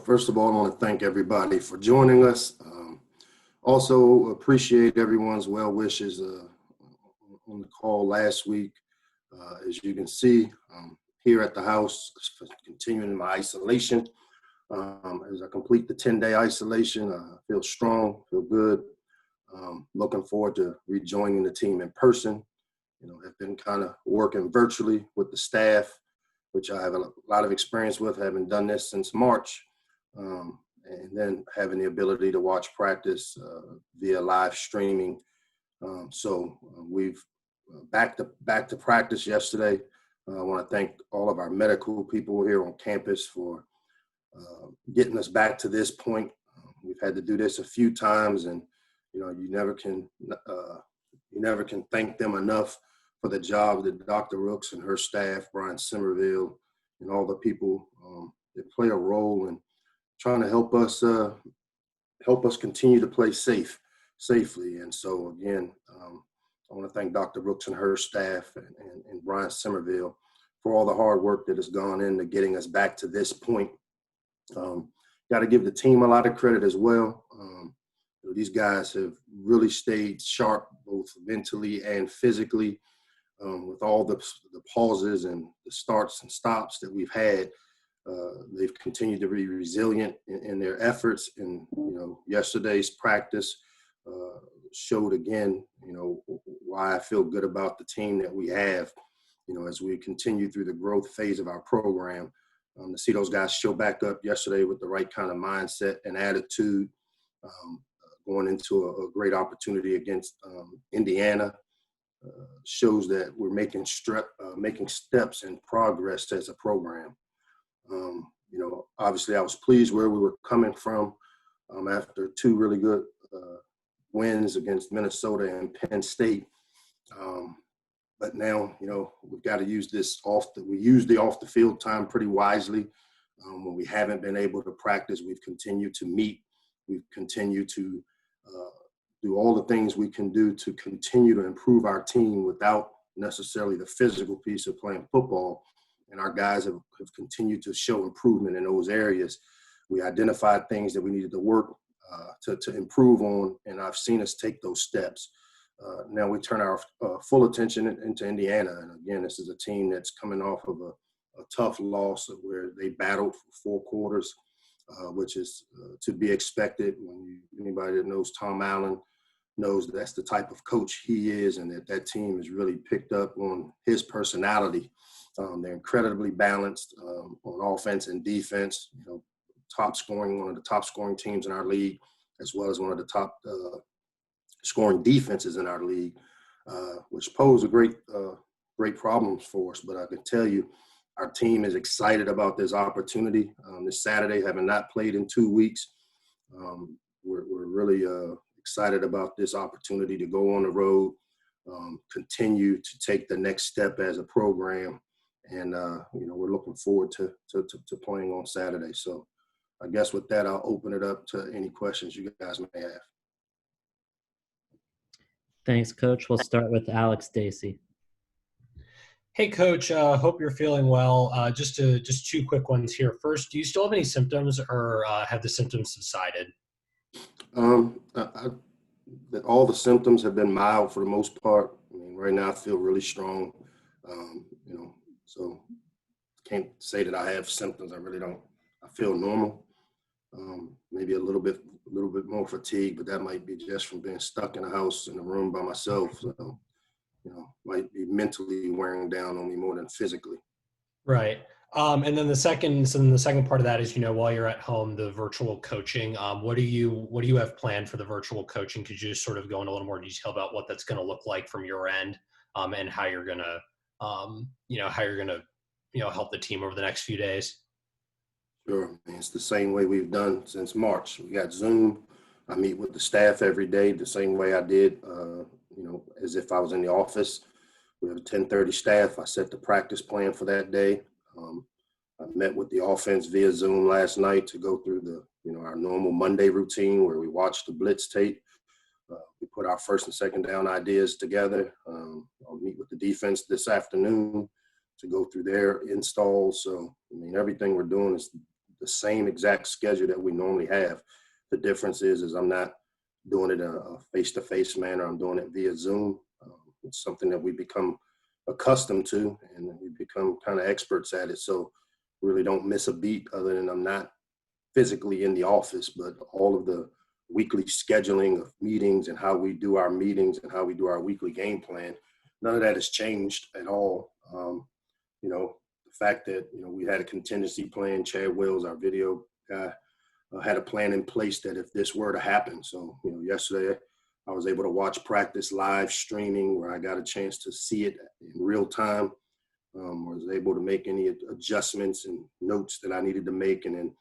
First of all, I want to thank everybody for joining us. Also, appreciate everyone's well wishes on the call last week. As you can see, here at the house, continuing my isolation. As I complete the 10-day isolation, I feel strong, feel good. Looking forward to rejoining the team in person. Have been kind of working virtually with the staff, which I have a lot of experience with, having done this since March, and then having the ability to watch practice via live streaming. So we've back to practice yesterday. I want to thank all of our medical people here on campus for getting us back to this point. We've had to do this a few times, and you never can thank them enough for the job that Dr. Rooks and her staff, Brian Somerville, and all the people that play a role in trying to help us continue to play safely. And so again, I want to thank Dr. Rooks and her staff and Brian Somerville for all the hard work that has gone into getting us back to this point. Got to give the team a lot of credit as well. These guys have really stayed sharp, both mentally and physically, with all the pauses and the starts and stops that we've had. They've continued to be resilient in their efforts. And, yesterday's practice showed again, why I feel good about the team that we have, as we continue through the growth phase of our program. To see those guys show back up yesterday with the right kind of mindset and attitude, going into a great opportunity against Indiana, shows that we're making steps and progress as a program. Obviously I was pleased where we were coming from after two really good wins against Minnesota and Penn State. But now, we've got to use this we use the off the field time pretty wisely. When we haven't been able to practice, we've continued to meet. We've continued to do all the things we can do to continue to improve our team without necessarily the physical piece of playing football. And our guys have continued to show improvement in those areas. We identified things that we needed to work to improve on, and I've seen us take those steps. Now we turn our full attention into Indiana. And again, this is a team that's coming off of a tough loss where they battled for 4 quarters, which is to be expected. Anybody that knows Tom Allen knows that's the type of coach he is, and that team has really picked up on his personality. They're incredibly balanced on offense and defense, one of the top scoring teams in our league, as well as one of the top scoring defenses in our league, which pose a great problems for us. But I can tell you, our team is excited about this opportunity. This Saturday, having not played in 2 weeks, we're really excited about this opportunity to go on the road, continue to take the next step as a program. And, we're looking forward to playing on Saturday. So I guess with that, I'll open it up to any questions you guys may have. Thanks, Coach. We'll start with Alex Dacey. Hey, Coach. Hope you're feeling well. Just 2 quick ones here. First, do you still have any symptoms, or have the symptoms subsided? All the symptoms have been mild for the most part. Right now I feel really strong. So can't say that I have symptoms. I really don't. I feel normal. Maybe a little bit more fatigue, but that might be just from being stuck in a house in a room by myself. So, might be mentally wearing down on me more than physically. Right. And then the second part of that is, while you're at home, the virtual coaching. What do you have planned for the virtual coaching? Could you just sort of go into a little more detail about what that's going to look like from your end, and how you're gonna, help the team over the next few days? Sure. It's the same way we've done since March. We got Zoom. I meet with the staff every day the same way I did, as if I was in the office. We have a 10:30 staff. I set the practice plan for that day. I met with the offense via Zoom last night to go through our normal Monday routine where we watch the blitz tape. We put our first and second down ideas together. I'll meet with the defense this afternoon to go through their installs. So, everything we're doing is the same exact schedule that we normally have. The difference is I'm not doing it in a face-to-face manner. I'm doing it via Zoom. It's something that we become accustomed to, and we become kind of experts at it. So really don't miss a beat, other than I'm not physically in the office, but all of the weekly scheduling of meetings and how we do our meetings and how we do our weekly game plan, none of that has changed at all. You know, the fact that, you know, we had a contingency plan, Chad Wells, our video guy, had a plan in place that if this were to happen. So, you know, yesterday I was able to watch practice live streaming, where I got a chance to see it in real time. Was able to make any adjustments and notes that I needed to make, and then,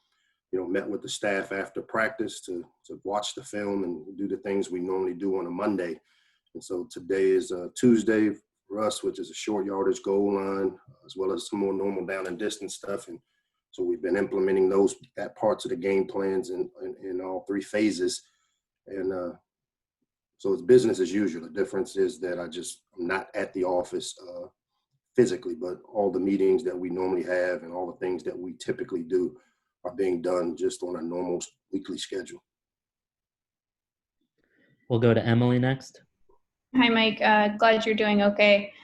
you know, met with the staff after practice to watch the film and do the things we normally do on a Monday. And so today is Tuesday for us, which is a short yardage goal line, as well as some more normal down and distance stuff. And so we've been implementing that parts of the game plans in all three phases. And so it's business as usual. The difference is that I'm not at the office physically, but all the meetings that we normally have and all the things that we typically do are being done just on a normal weekly schedule. We'll go to Emily next. Hi, Mike. Glad you're doing okay.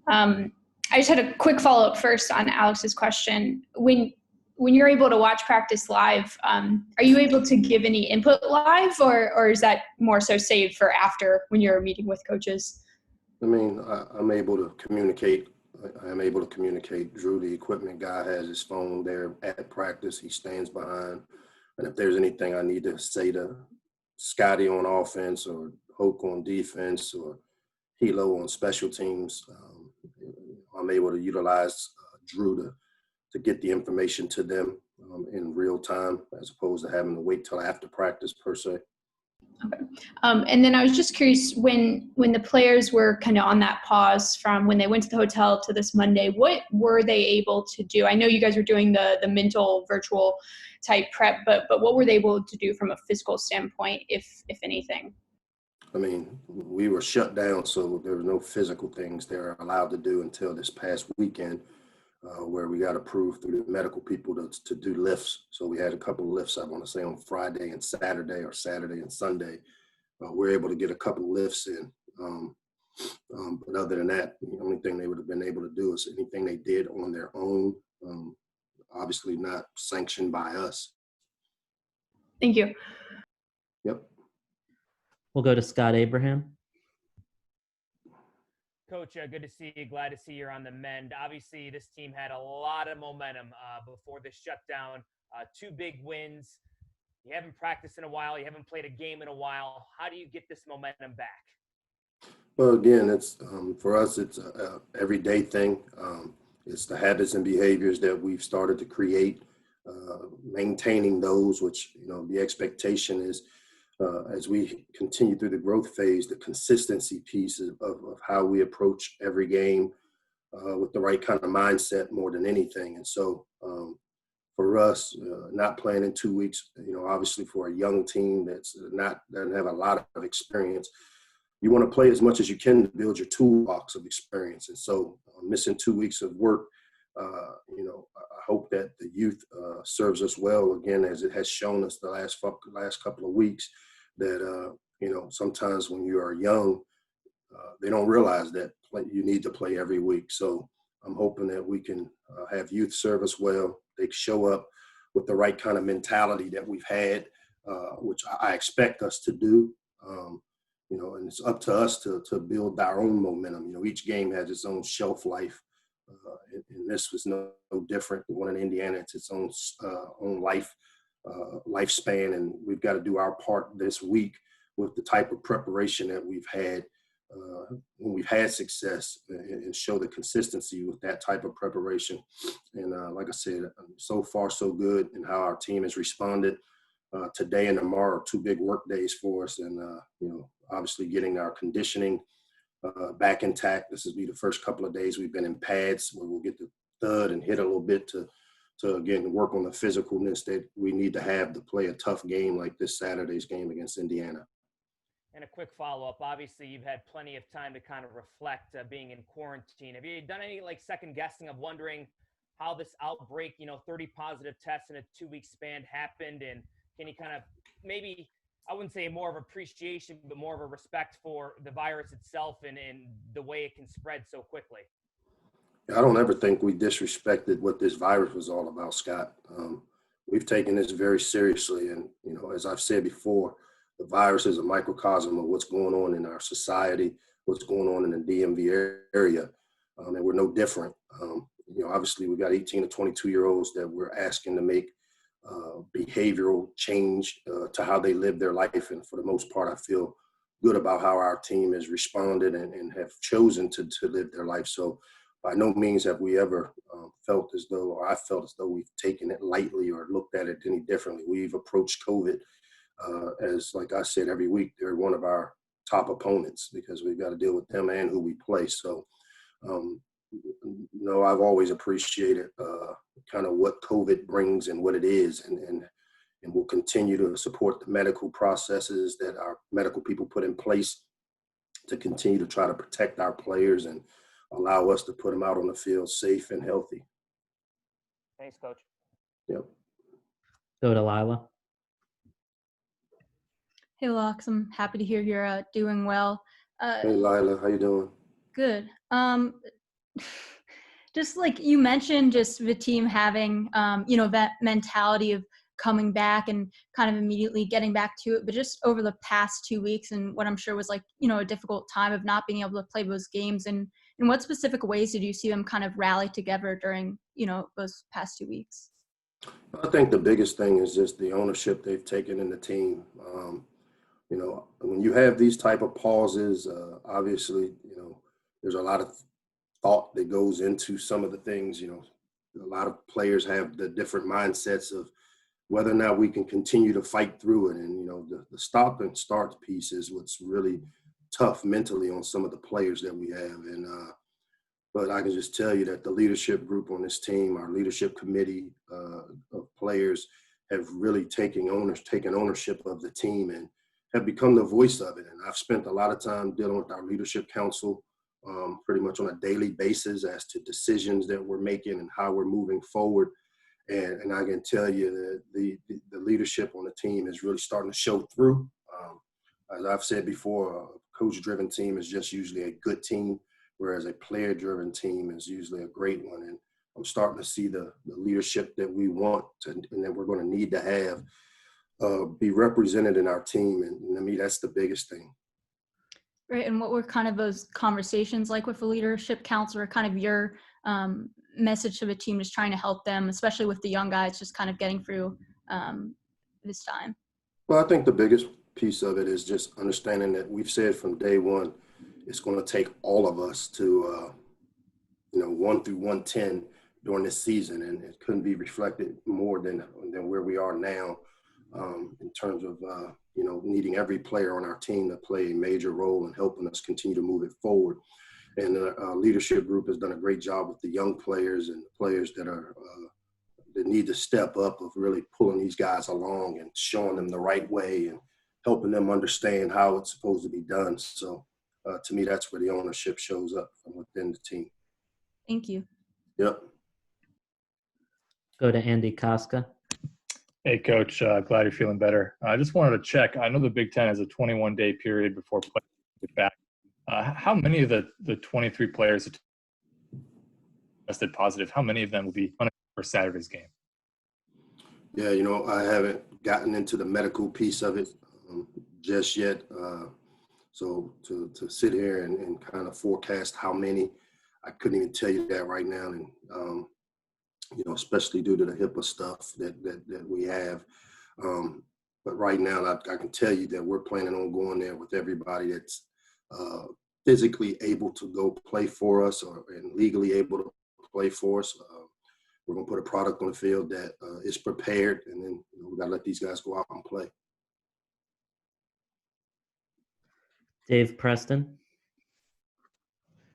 I just had a quick follow-up first on Alex's question. When you're able to watch practice live, are you able to give any input live, or is that more so saved for after when you're meeting with coaches? I mean, I'm able to communicate. I am able to communicate. Drew, the equipment guy, has his phone there at practice. He stands behind. And if there's anything I need to say to Scotty on offense, or Hoke on defense, or Hilo on special teams, I'm able to utilize Drew to get the information to them in real time, as opposed to having to wait till after practice per se. Okay. And then I was just curious, when the players were kind of on that pause from when they went to the hotel to this Monday, what were they able to do? I know you guys were doing the mental virtual type prep, but what were they able to do from a physical standpoint, if anything? I mean, we were shut down, so there were no physical things they're allowed to do until this past weekend, where we got approved through the medical people to do lifts. So we had a couple of lifts, I want to say, on Friday and Saturday, or Saturday and Sunday. We're able to get a couple of lifts in. But other than that, the only thing they would have been able to do is anything they did on their own, obviously not sanctioned by us. Thank you. Yep. We'll go to Scott Abraham. Coach, good to see you. Glad to see you're on the mend. Obviously, this team had a lot of momentum before the shutdown. 2 big wins. You haven't practiced in a while. You haven't played a game in a while. How do you get this momentum back? Well, again, it's for us, it's a everyday thing. It's the habits and behaviors that we've started to create, maintaining those, which, you know, the expectation is, as we continue through the growth phase, the consistency piece of how we approach every game with the right kind of mindset more than anything. And so for us, not playing in 2 weeks, you know, obviously for a young team doesn't have a lot of experience, you want to play as much as you can to build your toolbox of experience. And so missing 2 weeks of work, you know, I hope that the youth serves us well, again, as it has shown us the last couple of weeks, that, you know, sometimes when you are young, they don't realize that you need to play every week. So I'm hoping that we can have youth serve us well. They show up with the right kind of mentality that we've had, which I expect us to do. You know, and it's up to us to build our own momentum. You know, each game has its own shelf life, and this was no different. The one in Indiana, it's its own lifespan, and we've got to do our part this week with the type of preparation that we've had when we've had success, and show the consistency with that type of preparation. And like I said, so far so good in how our team has responded. Today and tomorrow are 2 big work days for us, and you know, obviously getting our conditioning back intact. This will be the first couple of days we've been in pads, where we'll get the thud and hit a little bit to again work on the physicalness that we need to have to play a tough game like this Saturday's game against Indiana. And a quick follow-up. Obviously, you've had plenty of time to kind of reflect being in quarantine. Have you done any second guessing of wondering how this outbreak, 30 positive tests in a 2-week span happened, and can you kind of maybe, I wouldn't say more of appreciation, but more of a respect for the virus itself and the way it can spread so quickly? I don't ever think we disrespected what this virus was all about, Scott. We've taken this very seriously. And, as I've said before, the virus is a microcosm of what's going on in our society, what's going on in the DMV area. And we're no different. Obviously we've got 18 to 22-year-olds that we're asking to make behavioral change to how they live their life. And for the most part, I feel good about how our team has responded and have chosen to live their life. So by no means have we ever felt as though, or I felt as though we've taken it lightly or looked at it any differently. We've approached COVID as, like I said, every week, they're one of our top opponents because we've got to deal with them and who we play. So, I've always appreciated kind of what COVID brings and what it is, and we'll continue to support the medical processes that our medical people put in place to continue to try to protect our players and allow us to put them out on the field safe and healthy. Thanks, Coach. Yep. Go to Lila. Hey, Lox, I'm happy to hear you're doing well. Hey, Lila, how you doing? Good. Just like you mentioned, just the team having, that mentality of coming back and kind of immediately getting back to it. But just over the past 2 weeks and what I'm sure was like, a difficult time of not being able to play those games. And in what specific ways did you see them kind of rally together during, those past 2 weeks? I think the biggest thing is just the ownership they've taken in the team. When you have these type of pauses, obviously, there's a lot of thought that goes into some of the things. A lot of players have the different mindsets of whether or not we can continue to fight through it. And, the stop and start piece is what's really tough mentally on some of the players that we have. And, but I can just tell you that the leadership group on this team, our leadership committee of players have really taken ownership of the team and have become the voice of it. And I've spent a lot of time dealing with our leadership council pretty much on a daily basis as to decisions that we're making and how we're moving forward. And I can tell you that the leadership on the team is really starting to show through. As I've said before, a coach-driven team is just usually a good team, whereas a player-driven team is usually a great one. And I'm starting to see the leadership that we want and that we're going to need to have be represented in our team. And to me, that's the biggest thing. Right. And what were kind of those conversations like with the leadership council, or kind of your message to the team, just trying to help them, especially with the young guys, just kind of getting through this time? Well, I think the biggest piece of it is just understanding that we've said from day one, it's going to take all of us to, 1 through 110 during this season. And it couldn't be reflected more than where we are now in terms of, needing every player on our team to play a major role in helping us continue to move it forward. And the leadership group has done a great job with the young players and the players that are that need to step up of really pulling these guys along and showing them the right way and helping them understand how it's supposed to be done. So to me, that's where the ownership shows up from within the team. Thank you. Yep. Go to Andy Koska. Hey, Coach. Glad you're feeling better. I just wanted to check. I know the Big Ten has a 21-day period before players get back. How many of the 23 players that tested positive, how many of them will be on for Saturday's game? Yeah, I haven't gotten into the medical piece of it just yet. So to sit here and kind of forecast how many, I couldn't even tell you that right now. And, especially due to the HIPAA stuff that we have. But right now, I can tell you that we're planning on going there with everybody that's physically able to go play for us and legally able to play for us. We're going to put a product on the field that is prepared, and then we got to let these guys go out and play. Dave Preston.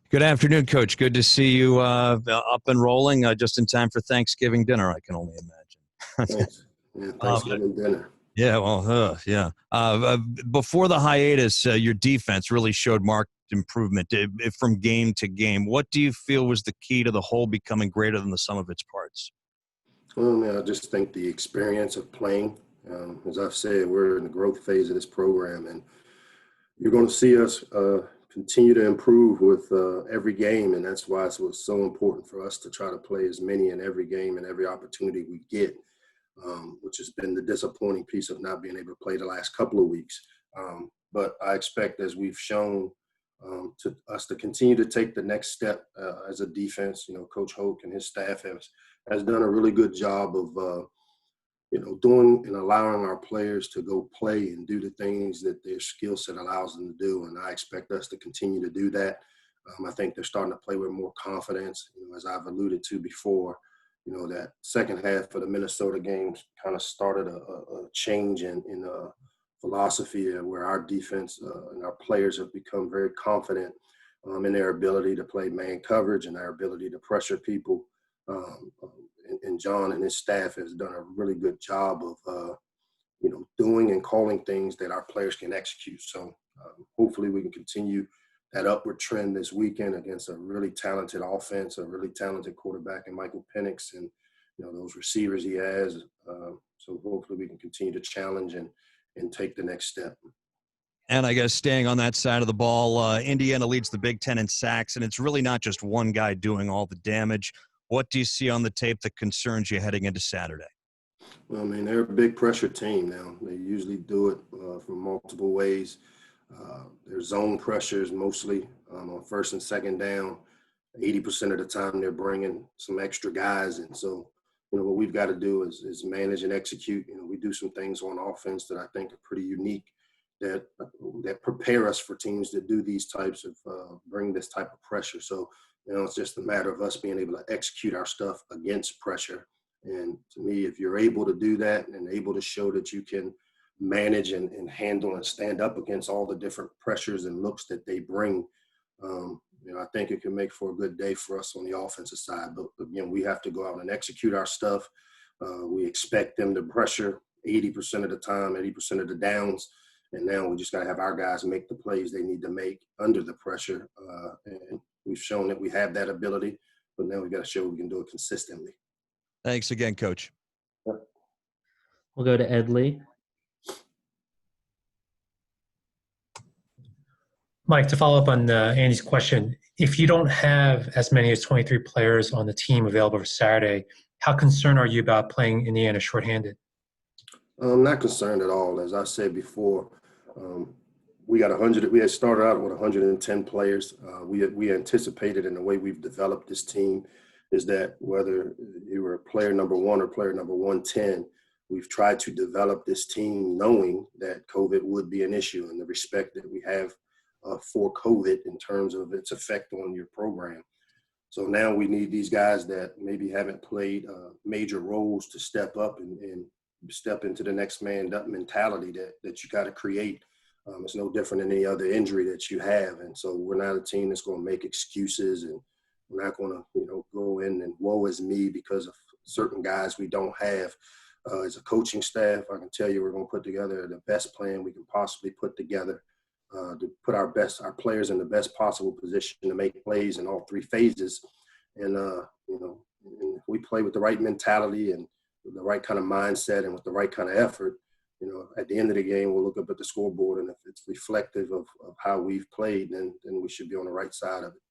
Good afternoon, Coach. Good to see you up and rolling just in time for Thanksgiving dinner, I can only imagine. Thanks. Yeah, Thanksgiving dinner. Yeah, well, yeah. Before the hiatus, your defense really showed marked improvement from game to game. What do you feel was the key to the whole becoming greater than the sum of its parts? Well, man, I just think the experience of playing. As I've said, we're in the growth phase of this program, and you're going to see us continue to improve with every game, and that's why it was so important for us to try to play as many in every game and every opportunity we get, which has been the disappointing piece of not being able to play the last couple of weeks. But I expect, as we've shown, to us to continue to take the next step as a defense. You know, Coach Hoke and his staff has done a really good job of doing and allowing our players to go play and do the things that their skill set allows them to do. And I expect us to continue to do that. I think they're starting to play with more confidence, as I've alluded to before. That second half of the Minnesota games kind of started a change in philosophy where our defense and our players have become very confident in their ability to play man coverage and our ability to pressure people. And John and his staff has done a really good job of, doing and calling things that our players can execute. So hopefully we can continue that upward trend this weekend against a really talented offense, a really talented quarterback in Michael Penix, and those receivers he has. So hopefully we can continue to challenge and take the next step. And I guess staying on that side of the ball, Indiana leads the Big Ten in sacks, and it's really not just one guy doing all the damage. What do you see on the tape that concerns you heading into Saturday? Well, I mean, they're a big pressure team now. They usually do it from multiple ways. Their zone pressures mostly on first and second down. 80% of the time they're bringing some extra guys. And so, what we've got to do is manage and execute. We do some things on offense that I think are pretty unique that prepare us for teams that do these types of bring this type of pressure. So, it's just a matter of us being able to execute our stuff against pressure. And to me, if you're able to do that and able to show that you can manage and handle and stand up against all the different pressures and looks that they bring, I think it can make for a good day for us on the offensive side. But again, we have to go out and execute our stuff. We expect them to pressure 80% of the time, 80% of the downs. And now we just got to have our guys make the plays they need to make under the pressure. And we've shown that we have that ability, but now we got to show we can do it consistently. Thanks again, Coach. We'll go to Ed Lee. Mike, to follow up on Andy's question, if you don't have as many as 23 players on the team available for Saturday, how concerned are you about playing Indiana shorthanded? I'm not concerned at all. As I said before, we got 100. We had started out with 110 players. We anticipated, in the way we've developed this team, is that whether you were player number 1 or player number 110, we've tried to develop this team knowing that COVID would be an issue and the respect that we have for COVID in terms of its effect on your program. So now we need these guys that maybe haven't played major roles to step up and step into the next man up mentality that you got to create. It's no different than any other injury that you have. And so we're not a team that's going to make excuses, and we're not going to, go in and woe is me because of certain guys we don't have. As a coaching staff, I can tell you we're going to put together the best plan we can possibly put together to put our players in the best possible position to make plays in all three phases. And, and if we play with the right mentality and the right kind of mindset and with the right kind of effort, at the end of the game, we'll look up at the scoreboard, and if it's reflective of how we've played, then we should be on the right side of it.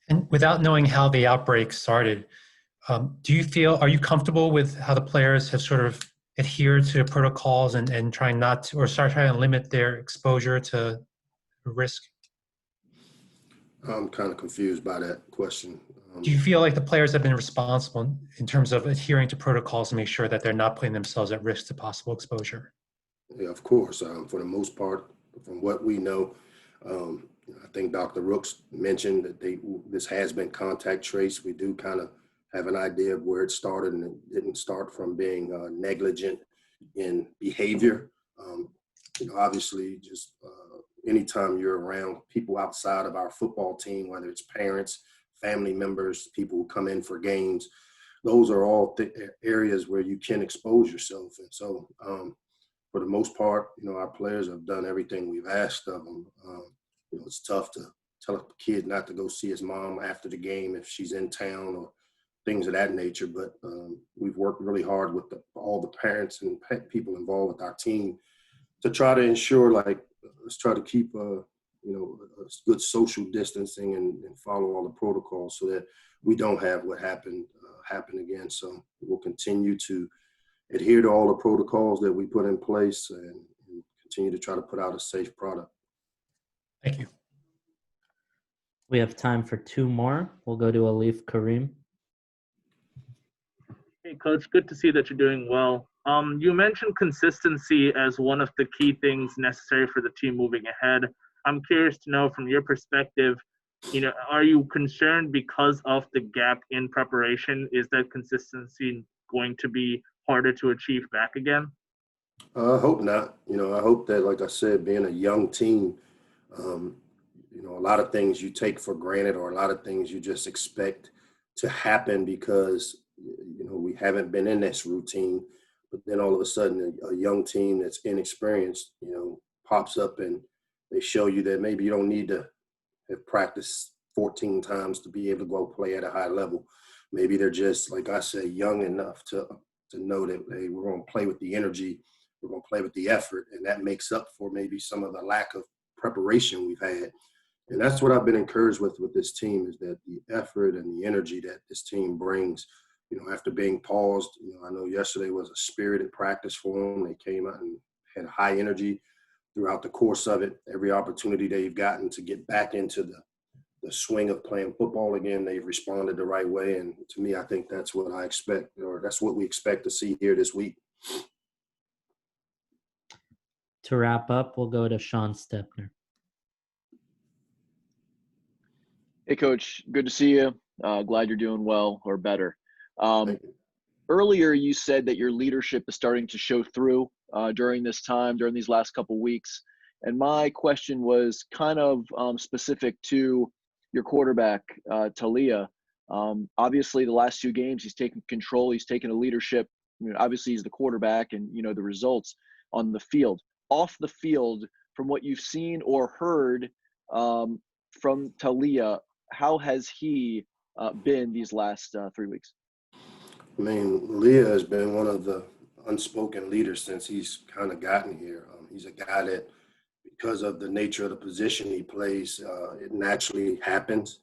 And without knowing how the outbreak started, are you comfortable with how the players have sort of adhered to protocols and trying to limit their exposure to risk? I'm kind of confused by that question. Do you feel like the players have been responsible in terms of adhering to protocols to make sure that they're not putting themselves at risk to possible exposure? Yeah, of course. For the most part, from what we know, I think Dr. Rooks mentioned that this has been contact traced. We do kind of have an idea of where it started, and it didn't start from being negligent in behavior. Obviously, just anytime you're around people outside of our football team, whether it's parents, family members, people who come in for games, those are all areas where you can expose yourself. And so for the most part, our players have done everything we've asked of them. It's tough to tell a kid not to go see his mom after the game if she's in town or things of that nature. But we've worked really hard with all the parents and people involved with our team to try to ensure, let's try to keep a good social distancing and follow all the protocols so that we don't have what happened happen again. So we'll continue to adhere to all the protocols that we put in place and continue to try to put out a safe product. Thank you. We have time for 2 more. We'll go to Alif Karim. Hey, Coach, good to see that you're doing well. You mentioned consistency as one of the key things necessary for the team moving ahead. I'm curious to know from your perspective, are you concerned because of the gap in preparation? Is that consistency going to be harder to achieve back again? I hope not. I hope that, like I said, being a young team, a lot of things you take for granted or a lot of things you just expect to happen because, we haven't been in this routine. But then all of a sudden, a young team that's inexperienced, pops up and they show you that maybe you don't need to have practiced 14 times to be able to go play at a high level. Maybe they're just, like I say, young enough to know that, hey, we're going to play with the energy, we're going to play with the effort, and that makes up for maybe some of the lack of preparation we've had. And that's what I've been encouraged with this team, is that the effort and the energy that this team brings, after being paused. I know yesterday was a spirited practice for them. They came out and had high energy throughout the course of it. Every opportunity they've gotten to get back into the swing of playing football again, they've responded the right way. And to me, I think that's what I expect, or that's what we expect to see here this week. To wrap up, we'll go to Sean Stepner. Hey, Coach. Good to see you. Glad you're doing well or better. Earlier, you said that your leadership is starting to show through during this time, during these last couple weeks. And my question was kind of specific to your quarterback, Talia. Obviously, the last 2 games, he's taken control. He's taken a leadership. Obviously, he's the quarterback and, the results on the field. Off the field, from what you've seen or heard from Talia, how has he been these last 3 weeks? I mean, Leah has been one of the unspoken leaders since he's kind of gotten here. He's a guy that, because of the nature of the position he plays, it naturally happens.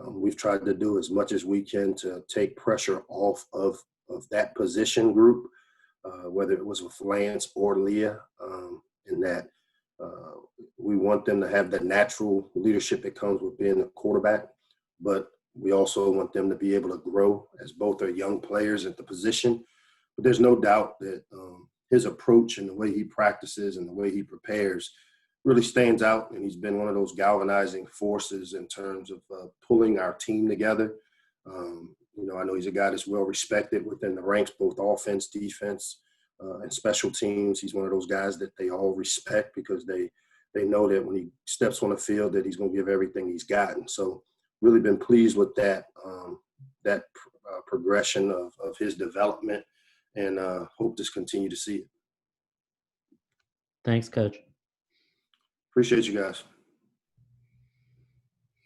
We've tried to do as much as we can to take pressure off of that position group, whether it was with Lance or Leah, in that we want them to have the natural leadership that comes with being a quarterback, but we also want them to be able to grow, as both are young players at the position. But there's no doubt that his approach and the way he practices and the way he prepares really stands out. And he's been one of those galvanizing forces in terms of pulling our team together. I know he's a guy that's well respected within the ranks, both offense, defense, and special teams. He's one of those guys that they all respect because they know that when he steps on the field that he's going to give everything he's got. And so really been pleased with that progression of his development, and hope to continue to see it. Thanks, Coach. Appreciate you guys.